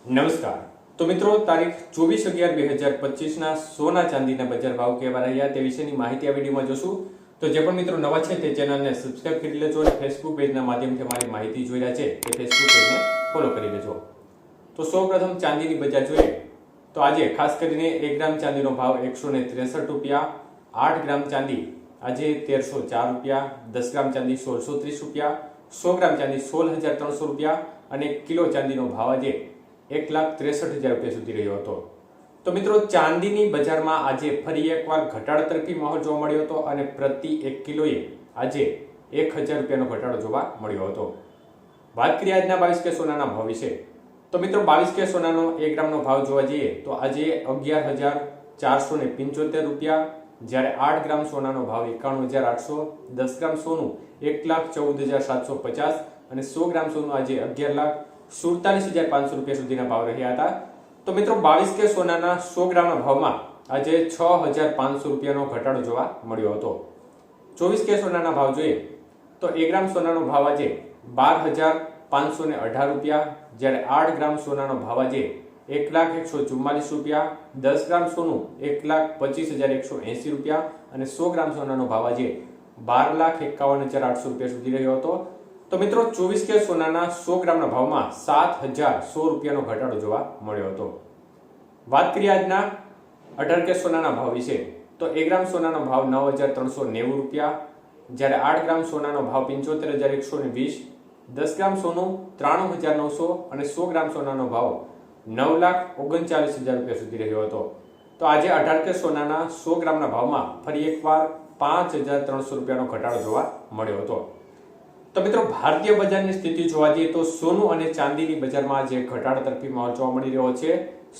નમસ્કાર. તો મિત્રો, તારીખ 24/11/2025 સોના ચાંદીના બજાર ભાવ કેવા રહ્યા તે વિશેની માહિતી આ વિડીયોમાં જોશું. તો જે પણ મિત્રો નવા છે તે ચેનલને સબસ્ક્રાઇબ કરી લેજો અને ફેસબુક પેજના માધ્યમથી અમારી માહિતી જોઈ રહ્યા છે તે ફેસબુક પેજને ફોલો કરી લેજો. તો સૌપ્રથમ ચાંદીની બજાર જોઈએ તો આજે ખાસ કરીને 1 ગ્રામ ચાંદીનો ભાવ 163 રૂપિયા, 8 ગ્રામ ચાંદી આજે 1304 રૂપિયા, 10 ગ્રામ ચાંદી 1630 રૂપિયા, 100 ગ્રામ ચાંદી 16300 રૂપિયા અને કિલો ચાંદીનો ભાવ આજે 1,63,000 રૂપિયા સુધી રહ્યો હતો. તો મિત્રો, ચાંદીની બજારમાં આજે ફરી એકવાર ઘટાડા તરફી માહોલ જોવા મળ્યો હતો અને પ્રતિ 1 કિલોએ આજે 1,000 રૂપિયાનો ઘટાડો જોવા મળ્યો હતો. વાત કરીએ આજના 22K સોનાના ભાવ વિશે. તો મિત્રો, 22K સોનાનો 1 ગ્રામનો ભાવ જોવા જઈએ તો આજે 11,475 રૂપિયા, જ્યારે 8 ગ્રામ સોનાનો ભાવ 91,800, 10 ગ્રામ સોનું 1,14,750 અને 100 ગ્રામ સોનું આજે 11,47,500 રૂપિયા સુધીના ભાવ રહ્યા હતા. તો મિત્રો, 22K સોનાના 100 ગ્રામના ભાવમાં આજે 6,500 રૂપિયાનો ઘટાડો જોવા મળ્યો હતો. 24K સોનાના ભાવ જોઈએ તો 1 ગ્રામ સોનાનો ભાવ આજે 12,518 રૂપિયા, જ્યારે 8 ગ્રામ સોનાનો ભાવ આજે 1,144 રૂપિયા, 10 ગ્રામ સોનું 1,25,180 રૂપિયા અને 100 ગ્રામ સોનાનો ભાવ આજે 12,51,800 રૂપિયા સુધી રહ્યો હતો. તો મિત્રો, 24K સોનાના 100 ગ્રામના ભાવમાં 7,100 રૂપિયાનો ઘટાડો જોવા મળ્યો હતો. વાત કરીએ આજના 18K સોનાના ભાવ વિશે તો 1 ગ્રામ સોનાનો ભાવ 9,390 રૂપિયા, જ્યારે 8 ગ્રામ સોનાનો ભાવ 75,120, 10 ગ્રામ સોનું 93,900 અને 100 ગ્રામ સોનાનો ભાવ 9,39,000 રૂપિયા સુધી રહ્યો હતો. તો આજે 18K સોનાના 100 ગ્રામના ભાવમાં ફરી એકવાર 5,300 રૂપિયાનો ઘટાડો જોવા મળ્યો હતો. તો મિત્રો, ભારતીય બજારની સ્થિતિ જોવા જઈએ તો સોનું અને ચાંદીની બજારમાં જે ઘટાડા તરફી માહોલ જોવા મળી રહ્યો છે.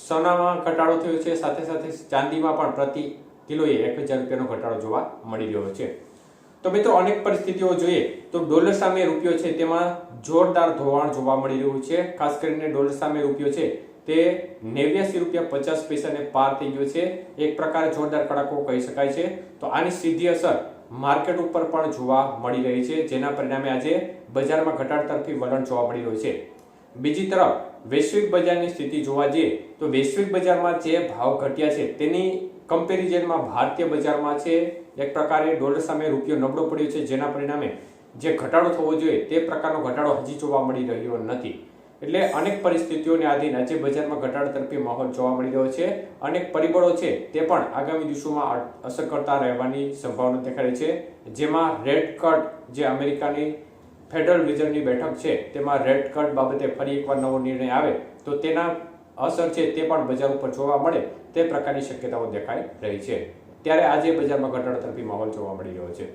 સોનામાં ઘટાડો થયો છે, સાથે સાથે ચાંદીમાં પણ પ્રતિ કિલોએ 1,000 રૂપિયાનો ઘટાડો જોવા મળી રહ્યો છે. તો મિત્રો, અનેક પરિસ્થિતિઓ જોઈએ તો ડોલર સામે રૂપિયો છે તેમાં જોરદાર ધોવાણ જોવા મળી રહ્યું છે. ખાસ કરીને ડોલર સામે રૂપિયો છે તે 89 રૂપિયા 50 પૈસાને પાર થઈ ગયો છે. એક પ્રકારે જોરદાર કડાકો કહી શકાય છે. તો આની સીધી અસર માર્કેટ ઉપર પણ જોવા મળી રહી છે, જેના પરિણામે આજે બજારમાં ઘટાડા તરફી વલણ જોવા મળી રહ્યું છે. બીજી તરફ વૈશ્વિક બજારની સ્થિતિ જોવા જઈએ તો વૈશ્વિક બજારમાં જે ભાવ ઘટ્યા છે તેની કમ્પેરિઝનમાં ભારતીય બજારમાં છે એક પ્રકારે ડોલર સામે રૂપિયો નબળો પડ્યો છે, જેના પરિણામે જે ઘટાડો થવો જોઈએ તે પ્રકારનો ઘટાડો હજી જોવા મળી રહ્યો નથી. એટલે અનેક પરિસ્થિતિઓને આધીન આજે બજારમાં ઘટાડા તરફી માહોલ જોવા મળી રહ્યો છે. અનેક પરિબળો છે તે પણ આગામી દિવસોમાં અસર કરતા રહેવાની સંભાવના દેખાય છે, જેમાં રેટ કટ જે અમેરિકાની ફેડરલ રિઝર્વની બેઠક છે તેમાં રેટ કટ બાબતે ફરી એકવાર નવો નિર્ણય આવે તો તેના અસર છે તે પણ બજાર ઉપર જોવા મળે તે પ્રકારની શક્યતાઓ દેખાઈ રહી છે. ત્યારે આજે બજારમાં ઘટાડા તરફી માહોલ જોવા મળી રહ્યો છે.